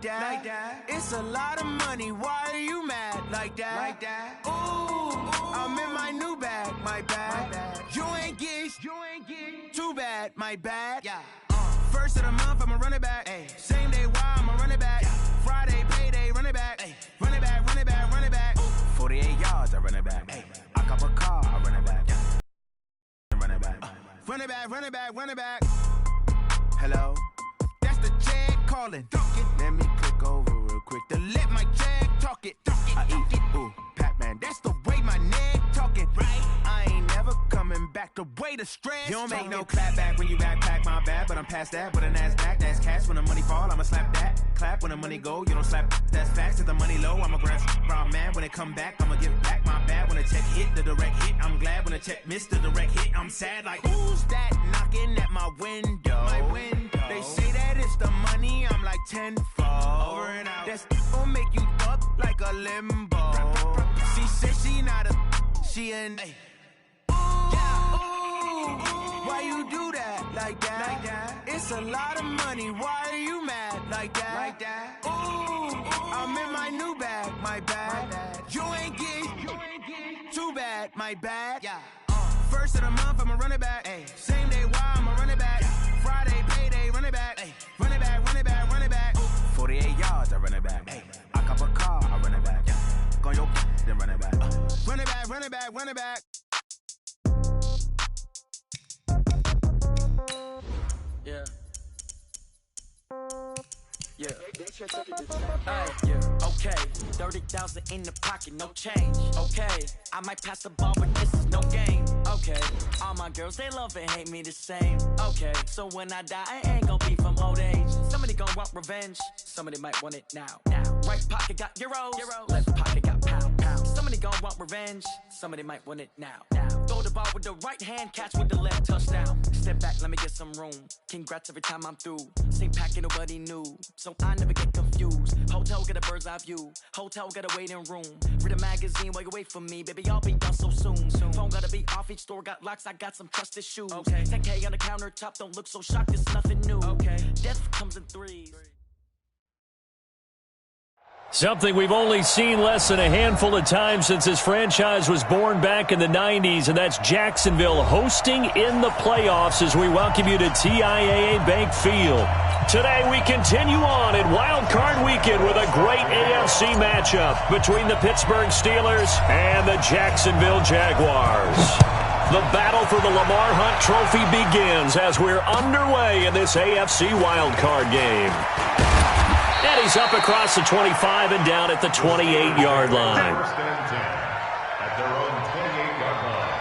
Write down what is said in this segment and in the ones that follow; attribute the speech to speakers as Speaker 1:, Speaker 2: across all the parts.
Speaker 1: that. It's a lot of money. Why are you mad like that? Ooh, I'm in my new bag, my bad. You ain't get too bad, my bad. Yeah. First of the month, I'ma run it back. Ay. Same day, why I'ma run it back. Friday, payday, run it back. Ay. Run it back, run it back, run it back. 48 yards, I run it back. Ay. I cop a car, I run it back. Run it back. Run it back, run it back, run it back. Hello? That's the Jag calling. Let me click over real quick to let my Jag talk it. I eat it. Ooh, Pac-Man, that's the way my neck talking. Right? I ain't never coming back the way the stress. You don't make no clap back when you backpack, my bad, but I'm past that. With a NASDAQ, that's cash. When the money fall, I'ma slap that. Clap when the money go, you don't slap. That's facts. If the money low, I'ma grab brown man. When it come back, I'ma give back my bad. When the check hit, the direct hit, I'm glad. When the check missed the direct hit, I'm sad. Like, who's that knocking at my window? My window. They say that it's the money, I'm like tenfold. Over and out. That's gon' make you up like a limbo. She said she not a, she an. Why you do that like that? It's a lot of money. Why are you mad like that? Ooh, I'm in my new bag, my bad. You ain't get too bad, my bad. Yeah. First of the month, I'ma run it back. Ay. Same day, why I'ma run it back. Friday, payday, run it back. Ay. Run it back, run it back, run it back. 48 yards, I run it back. Ay. I cop a car, I run it back. Go on your then run it back. Run it back, run it back, run it back.
Speaker 2: Yeah. Yeah. Yeah. Okay. 30,000 in the pocket, no change. Okay. I might pass the ball, but this is no game. Okay. All my girls, they love and hate me the same. Okay. So when I die, I ain't gonna be from old age. Somebody gonna want revenge. Somebody might want it now. Right pocket got euros. Left pocket got pounds. Somebody gonna want revenge. Somebody might want it now. Throw the ball with the right hand, catch with the left, touchdown. Step back, let me get some room. Congrats every time I'm through. Same packet, nobody knew. So I never get confused. Hotel get a bird's eye view. Hotel got a waiting room. Read a magazine while you wait for me. Baby, I'll be done so soon. Phone gotta be off, each store got locks. I got some trusted shoes. Okay. 10K on the countertop, don't look so shocked, it's nothing new. Okay. Death comes in threes.
Speaker 3: Something we've only seen less than a handful of times since this franchise was born back in the 90s, and that's Jacksonville hosting in the playoffs as we welcome you to TIAA Bank Field. Today we continue on in Wild Card Weekend with a great AFC matchup between the Pittsburgh Steelers and the Jacksonville Jaguars. The battle for the Lamar Hunt Trophy begins as we're underway in this AFC Wild Card game. And he's up across the 25 and down at the 28-yard line.
Speaker 4: First and 10 at their own 28-yard line.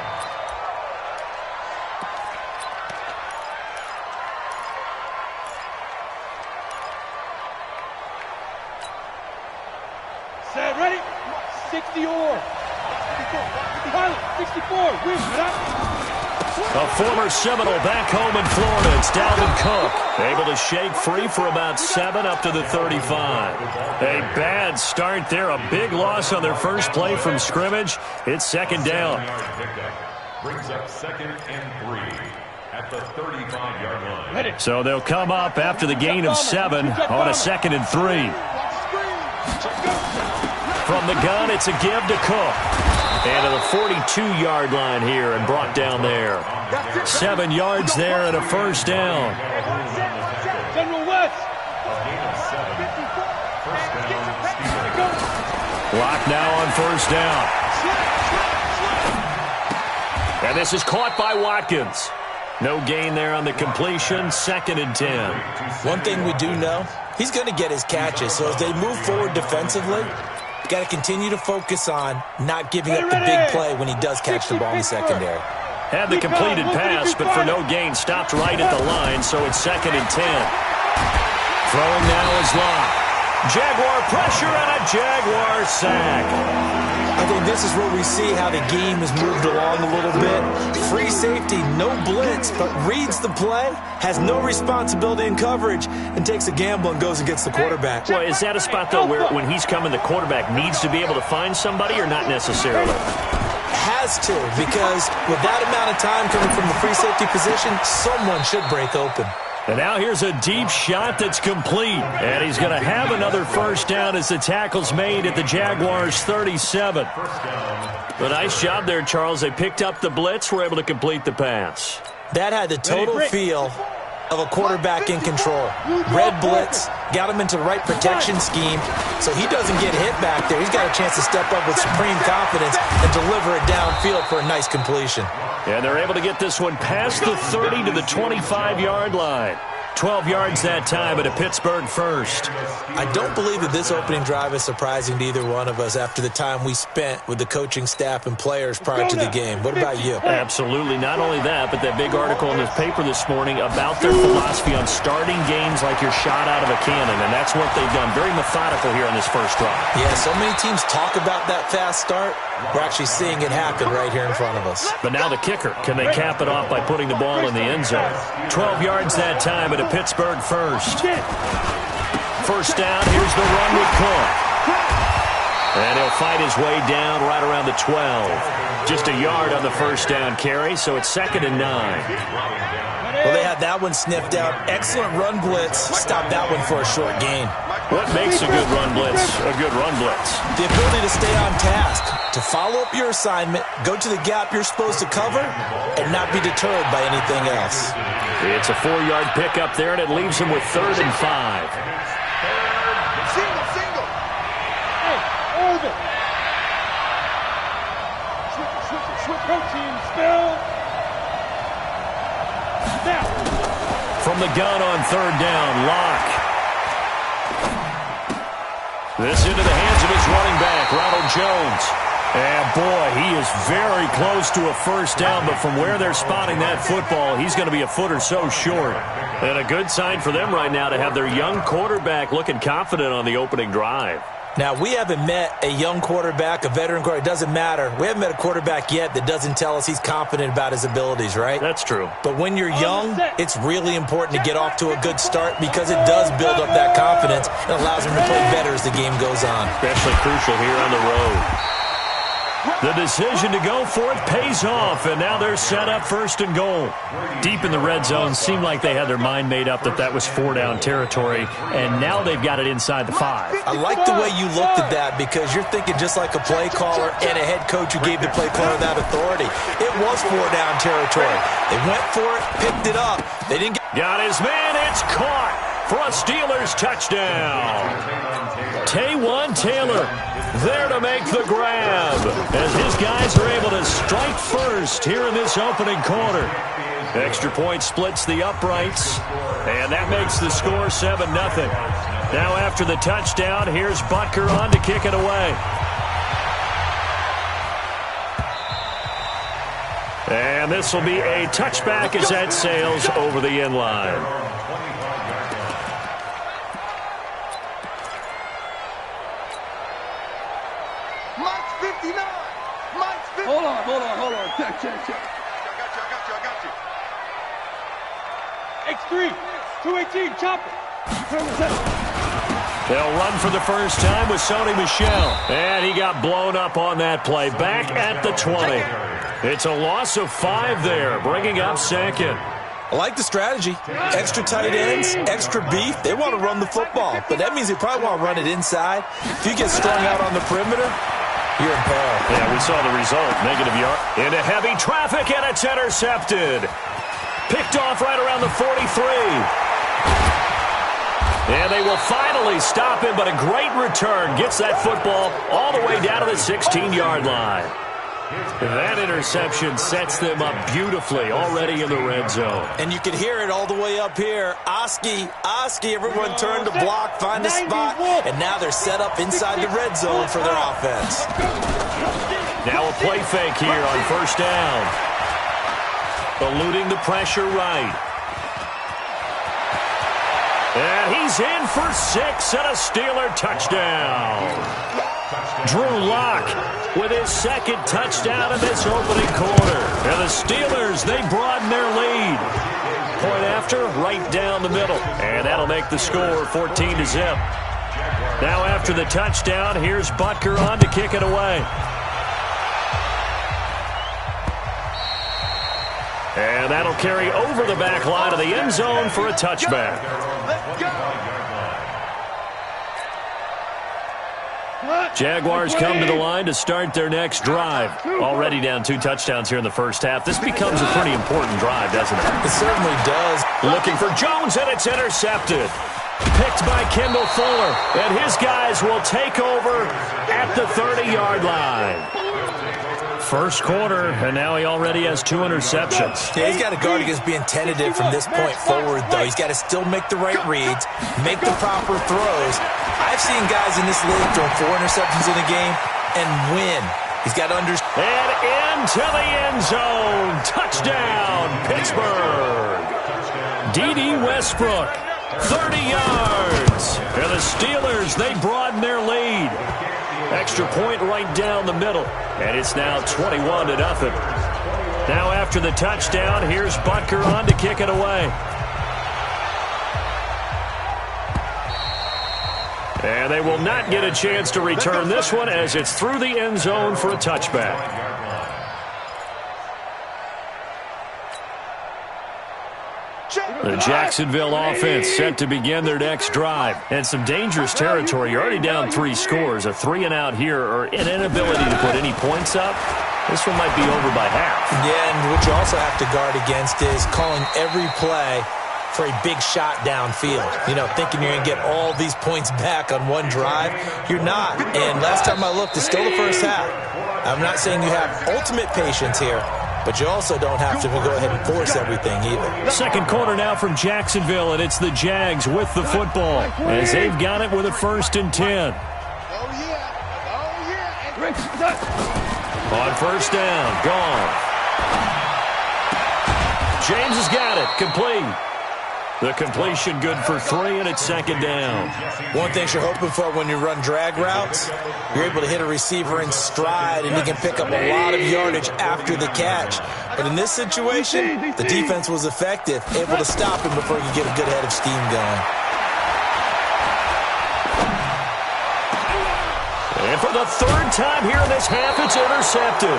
Speaker 5: Set, ready? 60 or. 64, win,
Speaker 3: A former Seminole back home in Florida. It's Dalvin Cook. Able to shake free for about 7 up to the 35. A bad start there. A big loss on their first play from scrimmage. It's second down.
Speaker 4: Brings up 2nd and 3 at the 35-yard line.
Speaker 3: So they'll come up after the gain of 7 on a 2nd and 3. From the gun, it's a give to Cook. And to the 42-yard line here and brought down there. 7 yards there and a first down.
Speaker 5: General West.
Speaker 3: Clock now on first down. And this is caught by Watkins. No gain there on the completion. 2nd and 10.
Speaker 6: One thing we do know, he's going to get his catches. So as they move forward defensively, got to continue to focus on not giving up the big play when he does catch the ball in the secondary.
Speaker 3: Had the completed pass, but for no gain, stopped right at the line, so it's 2nd and 10. Throwing now is Locke. Jaguar pressure and a Jaguar sack.
Speaker 6: I think this is where we see how the game has moved along a little bit. Free safety, no blitz, but reads the play, has no responsibility in coverage, and takes a gamble and goes against the quarterback.
Speaker 3: Well, is that a spot, though, where when he's coming, the quarterback needs to be able to find somebody or not necessarily?
Speaker 6: Has to, because with that amount of time coming from the free safety position, someone should break open.
Speaker 3: And now here's a deep shot that's complete. And he's going to have another first down as the tackle's made at the Jaguars' 37. A nice job there, Charles. They picked up the blitz, were able to complete the pass.
Speaker 6: That had the total feel of a quarterback in control. Red blitz, got him into the right protection scheme, so he doesn't get hit back there. He's got a chance to step up with supreme confidence and deliver it downfield for a nice completion.
Speaker 3: And they're able to get this one past the 30 to the 25-yard line. 12 yards that time at a Pittsburgh first.
Speaker 6: I don't believe that this opening drive is surprising to either one of us after the time we spent with the coaching staff and players prior to the game. What about you?
Speaker 3: Absolutely. Not only that, but that big article in the paper this morning about their philosophy on starting games like you're shot out of a cannon, and that's what they've done. Very methodical here on this first drive.
Speaker 6: Yeah, so many teams talk about that fast start. We're actually seeing it happen right here in front of us.
Speaker 3: But now the kicker. Can they cap it off by putting the ball in the end zone? 12 yards that time at a Pittsburgh first. First down, here's the run with Cook. And he'll fight his way down right around the 12. Just a yard on the first down carry, so it's 2nd and 9.
Speaker 6: Well, they had that one sniffed out. Excellent run blitz. Stopped that one for a short gain.
Speaker 3: What makes a good run blitz a good run blitz?
Speaker 6: The ability to stay on task, to follow up your assignment, go to the gap you're supposed to cover, and not be deterred by anything else.
Speaker 3: It's a 4-yard pickup there, and it leaves him with 3rd and 5.
Speaker 5: Single. Hey, over. Switch protein, spell. Now.
Speaker 3: From the gun on 3rd down, Locke. This into the hands of his running back, Ronald Jones. And, boy, he is very close to a first down, but from where they're spotting that football, he's going to be a foot or so short. And a good sign for them right now to have their young quarterback looking confident on the opening drive.
Speaker 6: Now, we haven't met a young quarterback, a veteran quarterback. It doesn't matter. We haven't met a quarterback yet that doesn't tell us he's confident about his abilities, right?
Speaker 3: That's true.
Speaker 6: But when you're young, it's really important to get off to a good start because it does build up that confidence and allows him to play better as the game goes on.
Speaker 3: Especially crucial here on the road. The decision to go for it pays off, and now they're set up 1st and goal. Deep in the red zone, seemed like they had their mind made up that that was 4-down territory, and now they've got it inside the 5.
Speaker 6: I like the way you looked at that because you're thinking just like a play caller and a head coach who gave the play caller that authority. It was 4-down territory. They went for it, picked it up. They didn't get...
Speaker 3: Got his man, it's caught for a Steelers touchdown. Taywan Taylor there to make the grab as his guys are able to strike first here in this opening quarter. Extra point splits the uprights, and that makes the score 7-0. Now after the touchdown, here's Butker on to kick it away. And this will be a touchback as that sails over the end line.
Speaker 5: Hold on. Check. I got you. X3, 218, chop it.
Speaker 3: They'll run for the first time with Sony Michel. And he got blown up on that play. Back at the 20. It's a loss of 5 there, bringing up 2nd.
Speaker 6: I like the strategy. Extra tight ends, extra beef. They want to run the football, but that means they probably want to run it inside. If you get strung out on the perimeter, you're in peril.
Speaker 3: Yeah, we saw the result. Negative yard. Into heavy traffic, and it's intercepted. Picked off right around the 43. And they will finally stop him, but a great return. Gets that football all the way down to the 16-yard line. That interception sets them up beautifully already in the red zone.
Speaker 6: And you can hear it all the way up here. Oski, everyone turned to block, find a spot, and now they're set up inside the red zone for their offense.
Speaker 3: Now a play fake here on first down. Eluding the pressure right. And he's in for 6 and a Steeler touchdown. Drew Lock with his 2nd touchdown in this opening quarter. And the Steelers, they broaden their lead. Point after, right down the middle. And that'll make the score 14-0. Now after the touchdown, here's Butker on to kick it away. And that'll carry over the back line of the end zone for a touchback. Jaguars come to the line to start their next drive. Already down 2 touchdowns here in the first half. This becomes a pretty important drive, doesn't it?
Speaker 6: It certainly does.
Speaker 3: Looking for Jones, and it's intercepted. Picked by Kendall Fuller, and his guys will take over at the 30-yard line. First quarter, and now he already has 2 interceptions.
Speaker 6: Yeah, he's got to guard against being tentative from this point forward, though. He's got to still make the right reads, make the proper throws. I've seen guys in this league throw 4 interceptions in a game and win. He's got to understand.
Speaker 3: And into the end zone. Touchdown, Pittsburgh. D.D. Westbrook, 30 yards. And the Steelers, they broaden their lead. Extra point right down the middle. And it's now 21-0. Now after the touchdown, here's Butker on to kick it away. And they will not get a chance to return this one as it's through the end zone for a touchback. The Jacksonville offense set to begin their next drive. And some dangerous territory. You're already down 3 scores. A 3-and-out here or an inability to put any points up. This one might be over by half.
Speaker 6: Yeah, and what you also have to guard against is calling every play for a big shot downfield. You know, thinking you're going to get all these points back on one drive. You're not. And last time I looked, it's still the first half. I'm not saying you have ultimate patience here, but you also don't have to go ahead and force everything either.
Speaker 3: Second quarter now from Jacksonville, and it's the Jags with the football as they've got it with a 1st and 10. On first down, gone. James has got it, complete. The completion good for 3, and it's 2nd down.
Speaker 6: One thing you're hoping for when you run drag routes, you're able to hit a receiver in stride, and he can pick up a lot of yardage after the catch. But in this situation, the defense was effective, able to stop him before he could get a good head of steam going.
Speaker 3: And for the 3rd time here in this half, it's intercepted.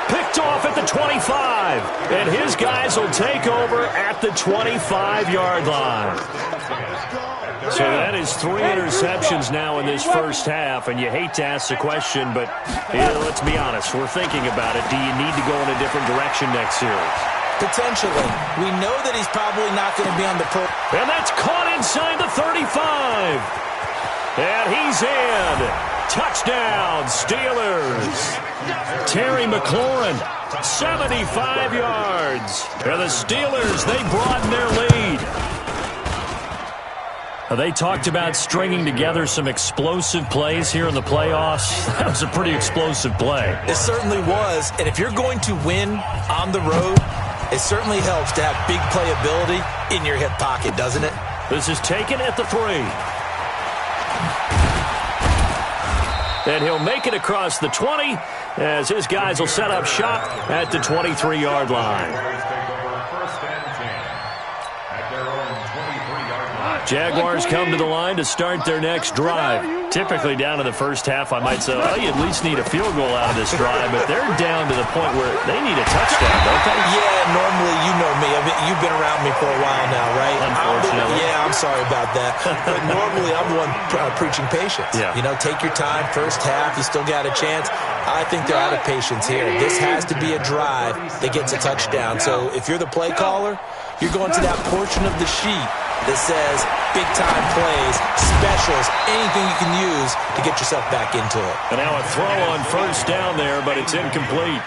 Speaker 3: Picked off at the 25, and his guys will take over at the 25-yard line. So that is 3 interceptions now in this first half, and you hate to ask the question, but let's be honest, we're thinking about it. Do you need to go in a different direction next series?
Speaker 6: Potentially. We know that he's probably not going to be on the pro.
Speaker 3: And that's caught inside the 35. And he's in. Touchdown, Steelers. Terry McLaurin, 75 yards. And the Steelers, they broaden their lead. They talked about stringing together some explosive plays here in the playoffs. That was a pretty explosive play.
Speaker 6: It certainly was. And if you're going to win on the road, it certainly helps to have big playability in your hip pocket, doesn't it?
Speaker 3: This is taken at the 3. And he'll make it across the 20 as his guys will set up shop at the 23-yard line. Jaguars come to the line to start their next drive. Typically down in the first half, I might say, well, you at least need a field goal out of this drive, but they're down to the point where they need a touchdown, don't they?
Speaker 6: Yeah, normally, you know me. You've been around me for a while now, right?
Speaker 3: Unfortunately.
Speaker 6: I'm sorry about that. But normally, I'm the one preaching patience.
Speaker 3: Yeah.
Speaker 6: You know, take your time. First half, you still got a chance. I think they're out of patience here. This has to be a drive that gets a touchdown. So if you're the play caller, you're going to that portion of the sheet that says big-time plays, specials, anything you can use to get yourself back into it.
Speaker 3: And now a throw on first down there, but it's incomplete.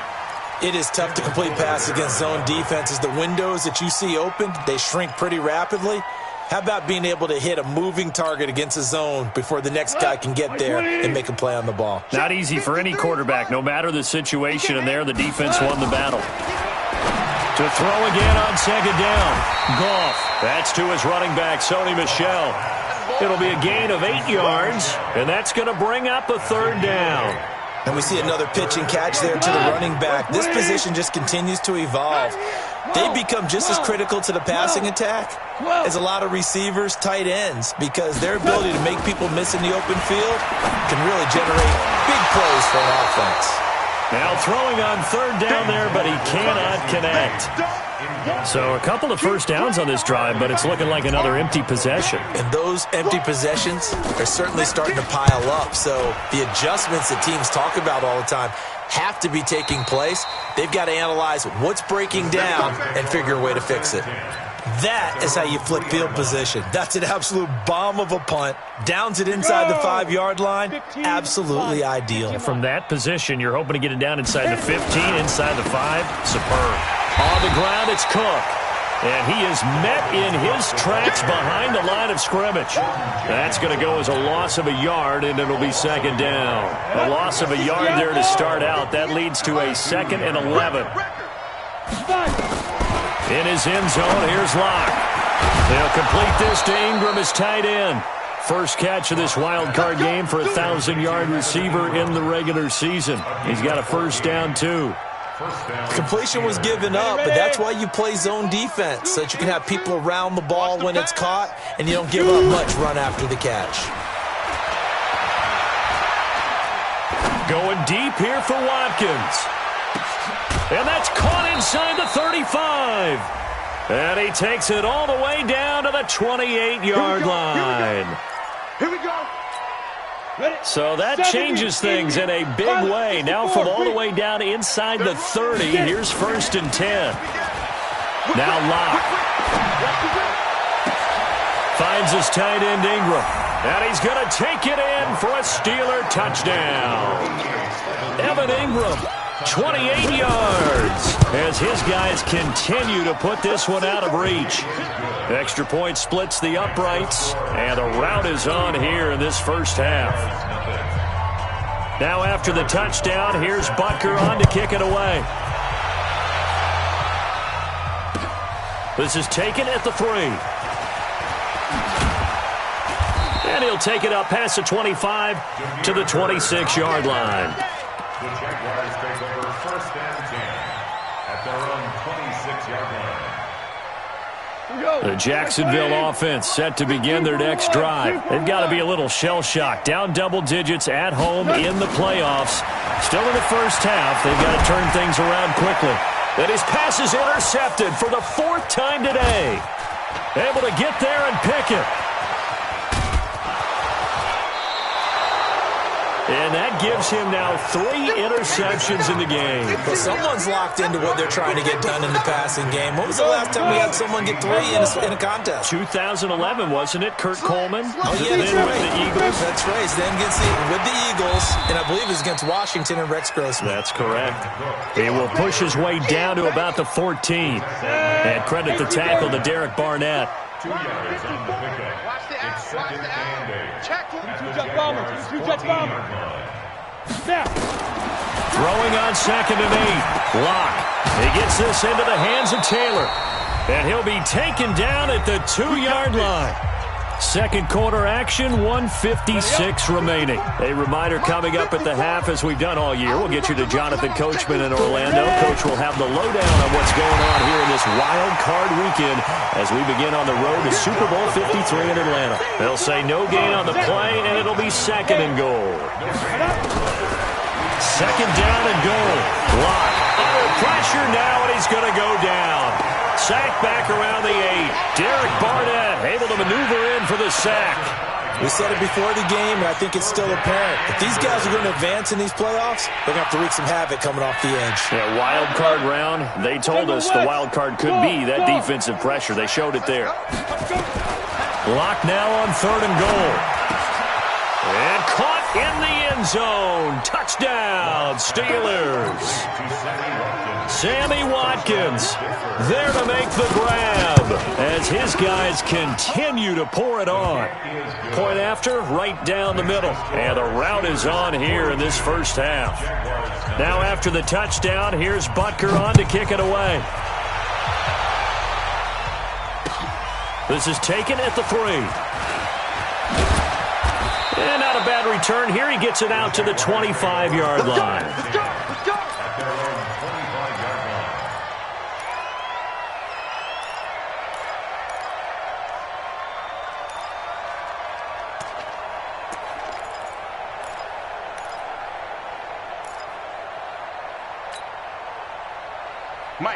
Speaker 6: It is tough to complete passes against zone defenses. The windows that you see open, they shrink pretty rapidly. How about being able to hit a moving target against a zone before the next guy can get there and make a play on the ball?
Speaker 3: Not easy for any quarterback, no matter the situation, and there the defense won the battle. To throw again on second down. Goff. That's to his running back, Sony Michel. It'll be a gain of 8 yards, and that's going to bring up a third down.
Speaker 6: And we see another pitch and catch there to the running back. This position just continues to evolve. They become just as critical to the passing attack as a lot of receivers, tight ends, because their ability to make people miss in the open field can really generate big plays for an offense.
Speaker 3: Now throwing on third down there, but he cannot connect. So a couple of first downs on this drive, but it's looking like another empty possession.
Speaker 6: And those empty possessions are certainly starting to pile up. So the adjustments that teams talk about all the time have to be taking place. They've got to analyze what's breaking down and figure a way to fix it. That is how you flip field position. That's an absolute bomb of a punt. Downs it inside the 5-yard line. Absolutely ideal.
Speaker 3: From that position, you're hoping to get it down inside the 15, inside the 5. Superb. On the ground, it's Cook. And he is met in his tracks behind the line of scrimmage. That's going to go as a loss of a yard, and it'll be second down. A loss of a yard there to start out. That leads to a 2nd and 11. In his end zone, here's Locke. They'll complete this to Ingram as tight end. First catch of this wild card game for a 1,000-yard receiver in the regular season. He's got a first down, too.
Speaker 6: Completion was given up, but that's why you play zone defense, so that you can have people around the ball when it's caught, and you don't give up much run after the catch.
Speaker 3: Going deep here for Watkins. And that's caught inside the 35. And he takes it all the way down to the 28-yard line.
Speaker 5: Here we go.
Speaker 3: So that changes things in a big way. Now from all the way down inside the 30, here's 1st and 10. Now Locke. Finds his tight end Ingram. And he's going to take it in for a Steeler touchdown. Evan Ingram, 28 yards, as his guys continue to put this one out of reach. Extra point splits the uprights, and the route is on here in this first half. Now after the touchdown, here's Butker on to kick it away. This is taken at the 3. And he'll take it up past the 25 to the 26-yard line.
Speaker 4: The Jaguars take over 1st and 10 at their own 26-yard line.
Speaker 3: The Jacksonville offense set to begin their next drive. They've got to be a little shell-shocked. Down double digits at home in the playoffs. Still in the first half. They've got to turn things around quickly. And his pass is intercepted for the 4th time today. Able to get there and pick it. And that gives him now 3 interceptions in the game.
Speaker 6: But someone's locked into what they're trying to get done in the passing game. When was the last time we had someone get 3 in a contest?
Speaker 3: 2011, wasn't it? Kurt Coleman?
Speaker 6: Oh, yeah, that's right.
Speaker 3: With the Eagles.
Speaker 6: That's right. Then with the Eagles, and I believe it's against Washington and Rex Grossman.
Speaker 3: That's correct. He will push his way down to about the 14. And credit the tackle to Derek Barnett.
Speaker 4: 2 yards on the pickup. It's 2nd and 8.
Speaker 5: Check. 2 bombers. 2 bombers. Snap.
Speaker 3: Throwing on 2nd and 8. Locke. He gets this into the hands of Taylor. And he'll be taken down at the 2-yard line. Second quarter action, 1:56 remaining. A reminder coming up at the half, as we've done all year. We'll get you to Jonathan Coachman in Orlando. Coach will have the lowdown on what's going on here in this wild card weekend as we begin on the road to Super Bowl 53 in Atlanta. They'll say no gain on the play, and it'll be 2nd and goal. 2nd down and goal. Locke under pressure now, and he's going to go down. Sack back around the 8. Derek Barnett able to maneuver in for the sack.
Speaker 6: We said it before the game, and I think it's still apparent. If these guys are going to advance in these playoffs, they're going to have to wreak some havoc coming off the edge.
Speaker 3: Yeah, wild card round. They told us the wild card could be that defensive pressure. They showed it there. Locke now on 3rd and goal. And caught in the end zone. Touchdown, Steelers. Sammy Watkins there to make the grab as his guys continue to pour it on. Point after, right down the middle. And the route is on here in this first half. Now after the touchdown, here's Butker on to kick it away. This is taken at the 3. And not a bad return here. He gets it out to the 25-yard line.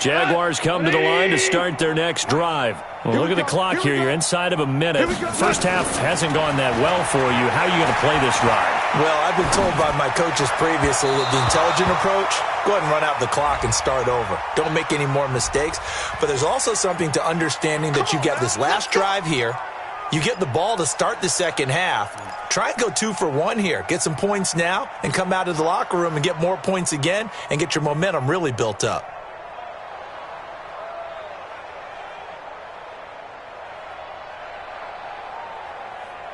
Speaker 3: Jaguars come to the line to start their next drive. Well, look at the clock here. You're inside of a minute. First half hasn't gone that well for you. How are you going to play this drive?
Speaker 6: Well, I've been told by my coaches previously that the intelligent approach, go ahead and run out the clock and start over. Don't make any more mistakes. But there's also something to understanding that you get this last drive here. You get the ball to start the second half. Try and go 2 for 1 here. Get some points now and come out of the locker room and get more points again and get your momentum really built up.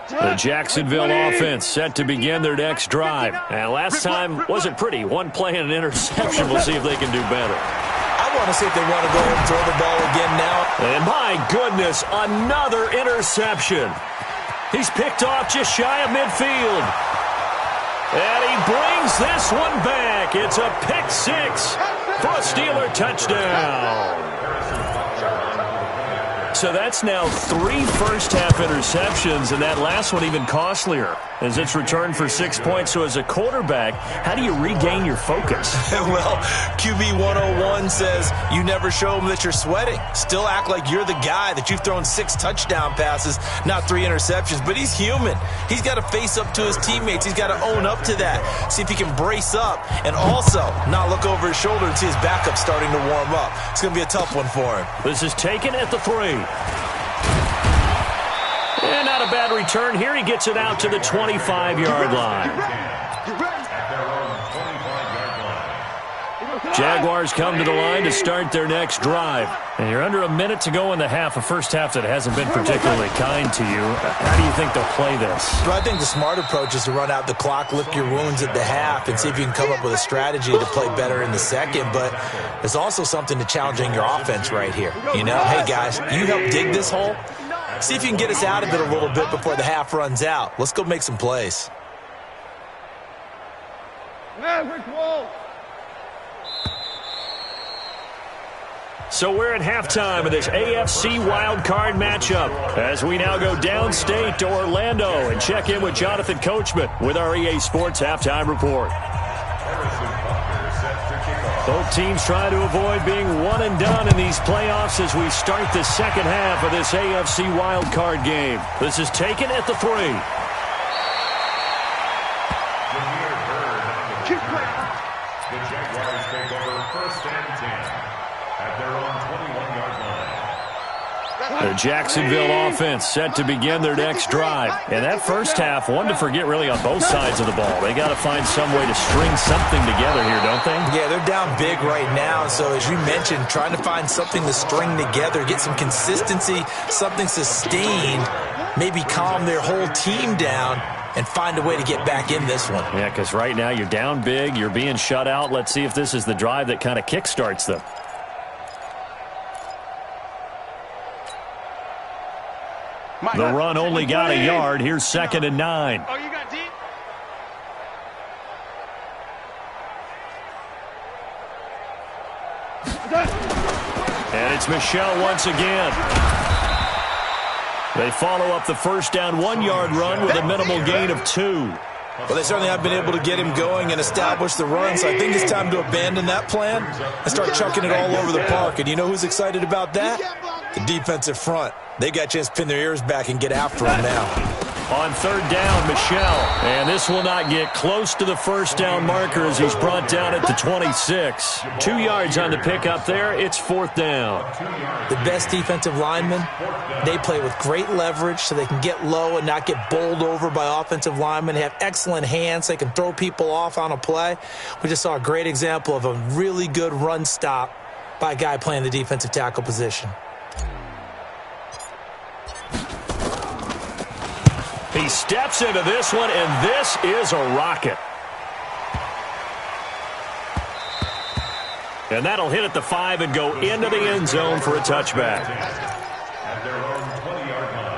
Speaker 3: The Jacksonville offense set to begin their next drive. And last time wasn't pretty. One play and an interception. We'll see if they can do better.
Speaker 6: I want to see if they want to go ahead and throw the ball again now.
Speaker 3: And my goodness, another interception. He's picked off just shy of midfield. And he brings this one back. It's a pick 6 for a Steeler touchdown. So that's now 3 first-half interceptions, and that last one even costlier as it's returned for 6 points. So as a quarterback, how do you regain your focus?
Speaker 6: Well, QB 101 says you never show them that you're sweating. Still act like you're the guy, that you've thrown 6 touchdown passes, not 3 interceptions. But he's human. He's got to face up to his teammates. He's got to own up to that. See if he can brace up and also not look over his shoulder and see his backup starting to warm up. It's going to be a tough one for him.
Speaker 3: This is taken at the 3. And not a bad return here. He gets it out to the 25-yard line. Jaguars come to the line to start their next drive. And you're under a minute to go in the half, a first half that hasn't been particularly kind to you. How do you think they'll play this?
Speaker 6: Well, I think the smart approach is to run out the clock, lick your wounds at the half, and see if you can come up with a strategy to play better in the second. But there's also something to challenging your offense right here. You know, hey, guys, you help dig this hole. See if you can get us out of it a little bit before the half runs out. Let's go make some plays.
Speaker 3: So we're at halftime of this AFC wildcard matchup as we now go downstate to Orlando and check in with Jonathan Coachman with our EA Sports Halftime Report. Both teams try to avoid being one and done in these playoffs as we start the second half of this AFC wildcard game. This is taken at the 3.
Speaker 4: The Jaguars take over 1st and 10 at their own 21-yard line.
Speaker 3: The Jacksonville offense set to begin their next drive. And that first half, one to forget really on both sides of the ball. They got to find some way to string something together here, don't they?
Speaker 6: Yeah, they're down big right now. So as you mentioned, trying to find something to string together, get some consistency, something sustained, maybe calm their whole team down and find a way to get back in this one.
Speaker 3: Yeah, because right now you're down big, you're being shut out. Let's see if this is the drive that kind of kickstarts them. The run only got a yard. Here's 2nd and 9.
Speaker 5: Oh, you got deep.
Speaker 3: And it's Michelle once again. They follow up the first down 1-yard run with a minimal gain of 2.
Speaker 6: Well, they certainly have been able to get him going and establish the run, so I think it's time to abandon that plan and start chucking it all over the park. And you know who's excited about that? The defensive front. They got a chance to pin their ears back and get after him now.
Speaker 3: On 3rd down, Michelle. And this will not get close to the first down marker as he's brought down at the 26. 2 yards on the pickup there. It's 4th down.
Speaker 6: The best defensive linemen, they play with great leverage so they can get low and not get bowled over by offensive linemen. They have excellent hands. They can throw people off on a play. We just saw a great example of a really good run stop by a guy playing the defensive tackle position.
Speaker 3: He steps into this one, and this is a rocket. And that'll hit at the 5 and go into the end zone for a touchback.
Speaker 4: At their own 20-yard line.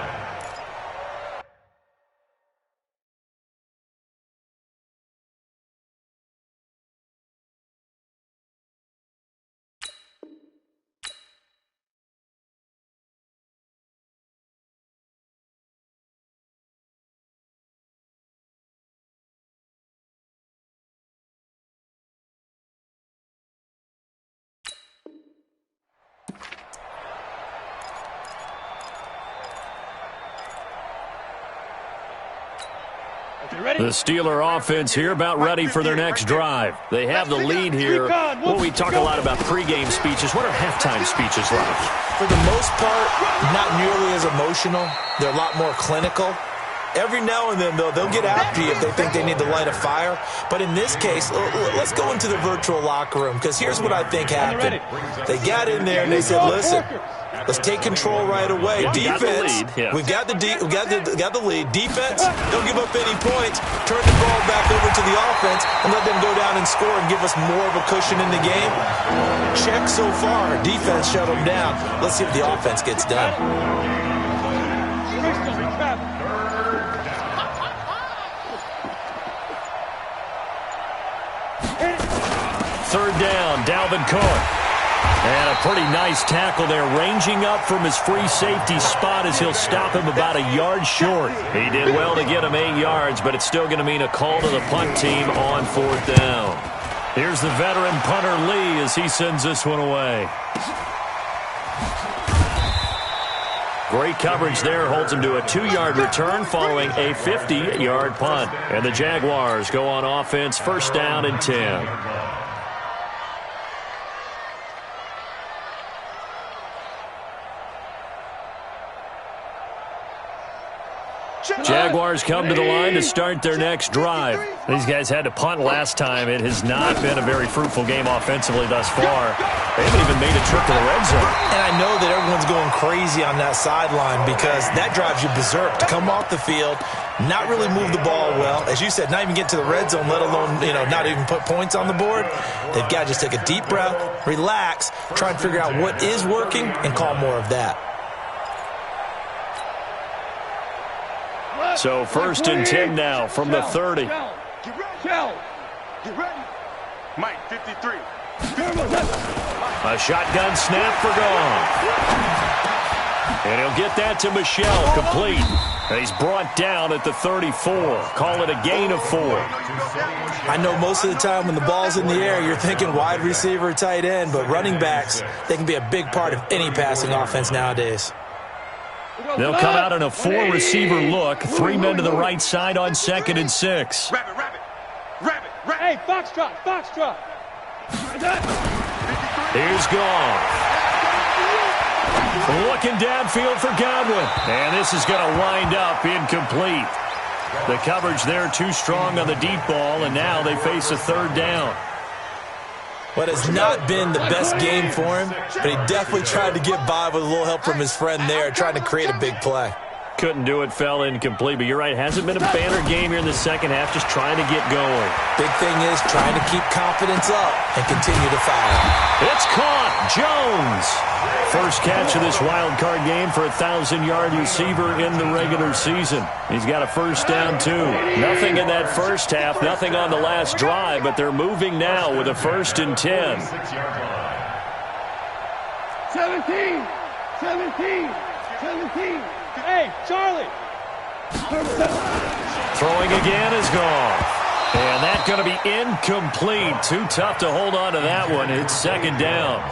Speaker 3: The Steeler offense here about ready for their next drive. They have the lead here. Well, we talk a lot about pregame speeches. What are halftime speeches like?
Speaker 6: For the most part, not nearly as emotional. They're a lot more clinical. Every now and then, they'll get after you if they think they need to light a fire. But in this case, let's go into the virtual locker room, because here's what I think happened. They got in there and they said, listen, let's take control right away. Defense, we've got the lead. Defense, don't give up any points. Turn the ball back over to the offense and let them go down and score and give us more of a cushion in the game. Check so far. Defense shut them down. Let's see if the offense gets done.
Speaker 3: Third down, Dalvin Cook. And a pretty nice tackle there, ranging up from his free safety spot as he'll stop him about a yard short. He did well to get him 8 yards, but it's still going to mean a call to the punt team on 4th down. Here's the veteran punter Lee as he sends this one away. Great coverage there, holds him to a 2-yard return following a 50-yard punt. And the Jaguars go on offense, 1st down and 10. Jaguars come to the line to start their next drive. These guys had to punt last time. It has not been a very fruitful game offensively thus far. They haven't even made a trip to the red zone.
Speaker 6: And I know that everyone's going crazy on that sideline because that drives you berserk to come off the field, not really move the ball well. As you said, not even get to the red zone, let alone, not even put points on the board. They've got to just take a deep breath, relax, try and figure out what is working, and call more of that.
Speaker 3: So 1st and 10 now from the 30.
Speaker 5: Get ready. Mike, 53.
Speaker 3: A shotgun snap for gone. And he'll get that to Michel, complete. And he's brought down at the 34. Call it a gain of 4.
Speaker 6: I know most of the time when the ball's in the air, you're thinking wide receiver, tight end, but running backs, they can be a big part of any passing offense nowadays.
Speaker 3: They'll come out in a 4-receiver look. 3 men to the right side on 2nd and 6.
Speaker 5: Rabbit. Hey, Foxtrot.
Speaker 3: Here's Goff. Looking downfield for Godwin. And this is going to wind up incomplete. The coverage there too strong on the deep ball, and now they face a 3rd down.
Speaker 6: What has not been the best game for him, but he definitely tried to get by with a little help from his friend there, trying to create a big play.
Speaker 3: Couldn't do it, fell incomplete, but you're right, hasn't been a banner game here in the second half, just trying to get going.
Speaker 6: Big thing is trying to keep confidence up and continue to fire.
Speaker 3: It's caught, Jones. First catch of this wild card game for a 1,000-yard receiver in the regular season. He's got a 1st down, too. Nothing in that first half, nothing on the last drive, but they're moving now with a 1st and 10.
Speaker 5: 17. Hey, Charlie.
Speaker 3: Throwing again is gone. And that's going to be incomplete. Too tough to hold on to that one. It's 2nd down.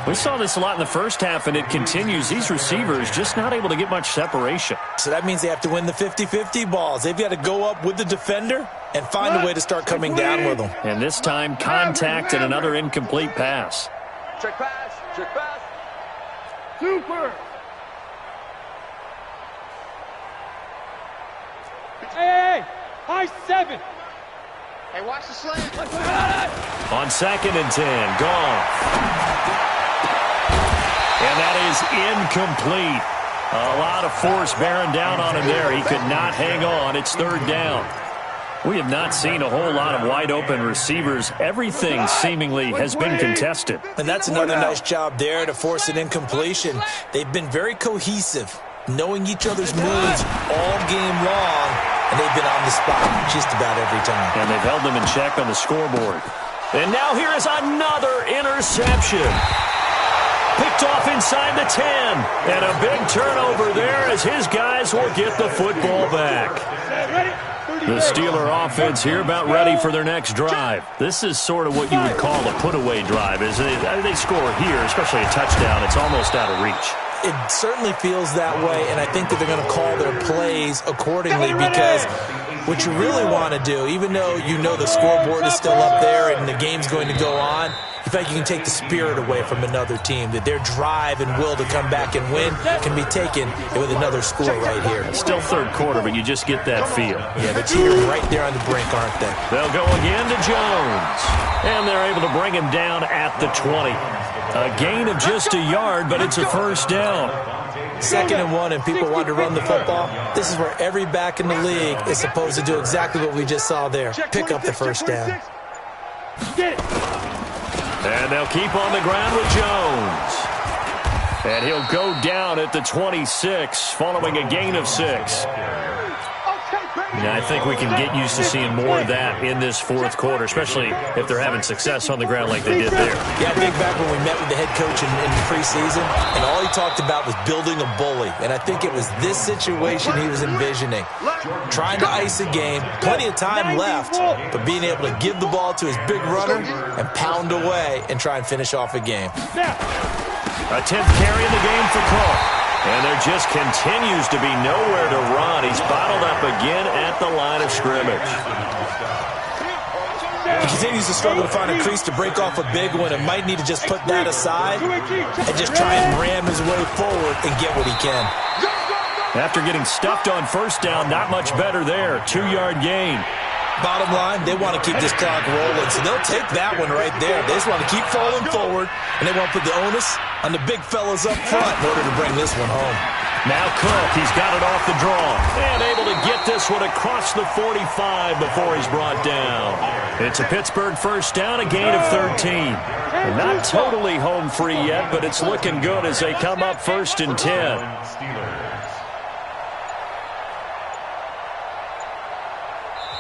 Speaker 3: We saw this a lot in the first half, and it continues. These receivers just not able to get much separation.
Speaker 6: So that means they have to win the 50-50 balls. They've got to go up with the defender and find a way to start coming down with them.
Speaker 3: And this time, contact and another incomplete pass.
Speaker 5: Check pass. Super. Hey, high 7.
Speaker 7: Hey, watch the slant.
Speaker 3: On 2nd and 10, Goff. And that is incomplete. A lot of force bearing down on him there. He could not hang on. It's 3rd down. We have not seen a whole lot of wide-open receivers. Everything seemingly has been contested.
Speaker 6: And that's another nice job there to force an incompletion. They've been very cohesive, knowing each other's moves all game long, and they've been on the spot just about every time.
Speaker 3: And they've held them in check on the scoreboard. And now here is another interception. Picked off inside the 10. And a big turnover there as his guys will get the football back. The Steeler offense here about ready for their next drive. This is sort of what you would call a put-away drive. As they score here, especially a touchdown, it's almost out of reach.
Speaker 6: It certainly feels that way, and I think that they're going to call their plays accordingly because What you really want to do, even though you know the scoreboard is still up there and the game's going to go on, you feel like you can take the spirit away from another team, that their drive and will to come back and win can be taken with another score right here.
Speaker 3: Still third quarter, but you just get that feel.
Speaker 6: Yeah, but you're right there on the brink, aren't they?
Speaker 3: They'll go again to Jones, and they're able to bring him down at the 20. A gain of just a yard, but it's a first down.
Speaker 6: 2nd and 1, and people want to run the football. This is where every back in the league is supposed to do exactly what we just saw there. Pick up the first down.
Speaker 3: And they'll keep on the ground with Jones. And he'll go down at the 26, following a gain of 6. And I think we can get used to seeing more of that in this fourth quarter, especially if they're having success on the ground like they did there.
Speaker 6: Yeah, I think back when we met with the head coach in the preseason, and all he talked about was building a bully. And I think it was this situation he was envisioning. Trying to ice a game, plenty of time left, but being able to give the ball to his big runner and pound away and try and finish off a game.
Speaker 3: A 10th carry in the game for Cook. And there just continues to be nowhere to run. He's bottled up again at the line of scrimmage.
Speaker 6: He continues to struggle to find a crease to break off a big one and might need to just put that aside and just try and ram his way forward and get what he can.
Speaker 3: After getting stuffed on first down, not much better there. 2-yard gain.
Speaker 6: Bottom line, they want to keep this clock rolling, so they'll take that one right there. They just want to keep falling forward, and they want to put the onus on the big fellas up front in order to bring this one home.
Speaker 3: Now Cook, he's got it off the draw, and able to get this one across the 45 before he's brought down. It's a Pittsburgh first down, a gain of 13. Not totally home free yet, but it's looking good as they come up 1st and 10.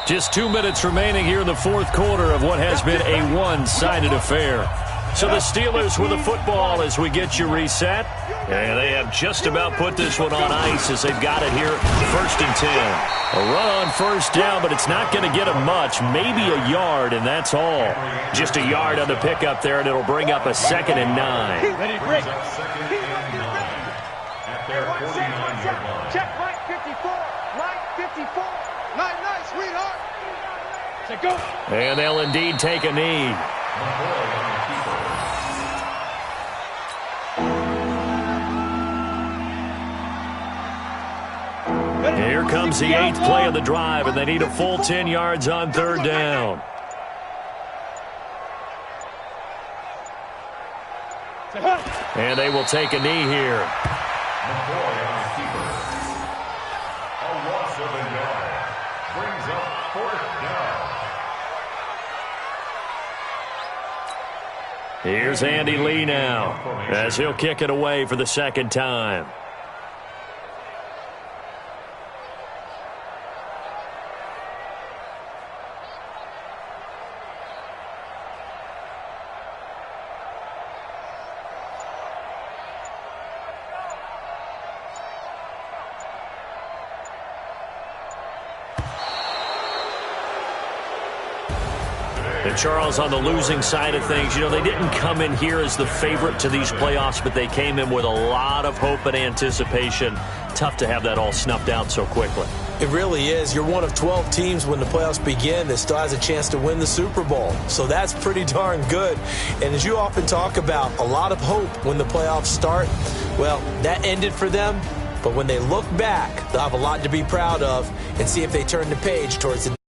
Speaker 3: Just 2 minutes remaining here in the fourth quarter of what has been a one-sided affair. So the Steelers with the football as we get you reset. And they have just about put this one on ice as they've got it here 1st and 10. A run on first down, but it's not going to get them much. Maybe a yard, and that's all. Just a yard on the pickup there, and it'll bring up a 2nd and 9.
Speaker 7: Check right 54. Right 54. Night, sweetheart. Go.
Speaker 3: And they'll indeed take a knee. Here comes the 8th play of the drive, and they need a full 10 yards on 3rd down. And they will take a knee here. Here's Andy Lee now as he'll kick it away for the 2nd time. And Charles, on the losing side of things, you know, they didn't come in here as the favorite to these playoffs, but they came in with a lot of hope and anticipation. Tough to have that all snuffed out so quickly.
Speaker 6: It really is. You're one of 12 teams when the playoffs begin that still has a chance to win the Super Bowl. So that's pretty darn good. And as you often talk about, a lot of hope when the playoffs start. Well, that ended for them. But when they look back, they'll have a lot to be proud of and see if they turn the page towards the